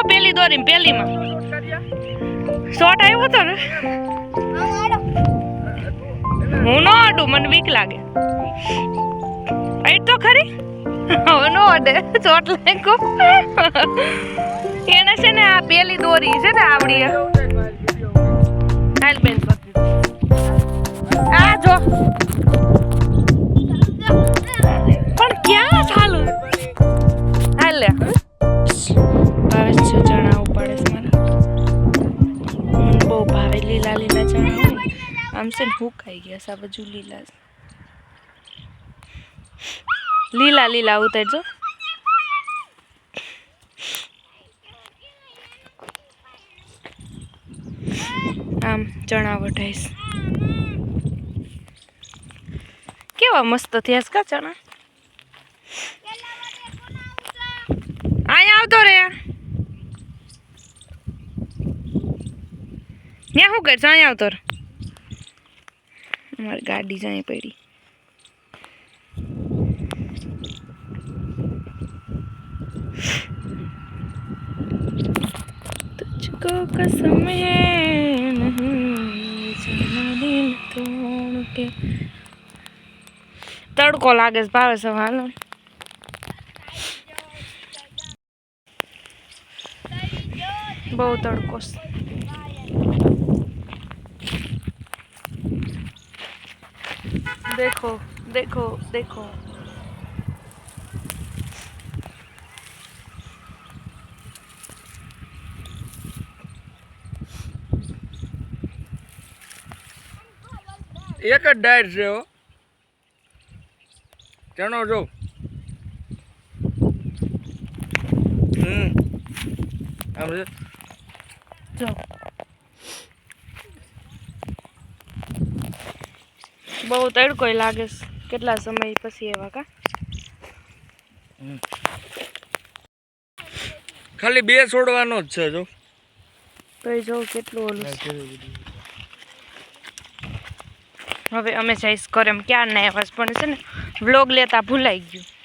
પેલી દોરી પેલીમાં શોટ આવ્યો તો ને હું નો આડું મને બીક લાગે આઈ તો ખરી હવે નો અડે શોટ લાગો એને છે ને આ પેલી દોરી છે ને આવડી હાલ બેન આ જો પણ ક્યાં ચાલુ હાલ લે ભાવે છે ચણા ઉપાડે છે મારા બહુ ભાવે લીલા લીલા ચણા હોય આમ છે ને હુકાઈ ગયા છે આ બાજુ લીલા લીલા લીલા ઉતારજો આમ ચણા વઢાઈશ કેવા મસ્ત થયા કા ચણા અહીંયા આવતો રે ત્યાં શું કરશે અહીંયા આવતો રે મારી ગાડી જાય પડી तुझको कसम है नहीं जाना दिल तोड़ के तड़को लागे भावे से हाल बहुत तड़को देखो देखो देखो एक ज डायर છે હો ચણો જો આમ છે જો બહુ તડકો લાગે કેટલા સમય પછી એવા કા ખાલી બે છોડવાનો જ છે જો તો જો કેટલું ઓલું હવે અમે જઈશ કરે એમ ક્યાં ના આવ્યા પણ છે ને વ્લોગ લેતા ભૂલાઈ ગયું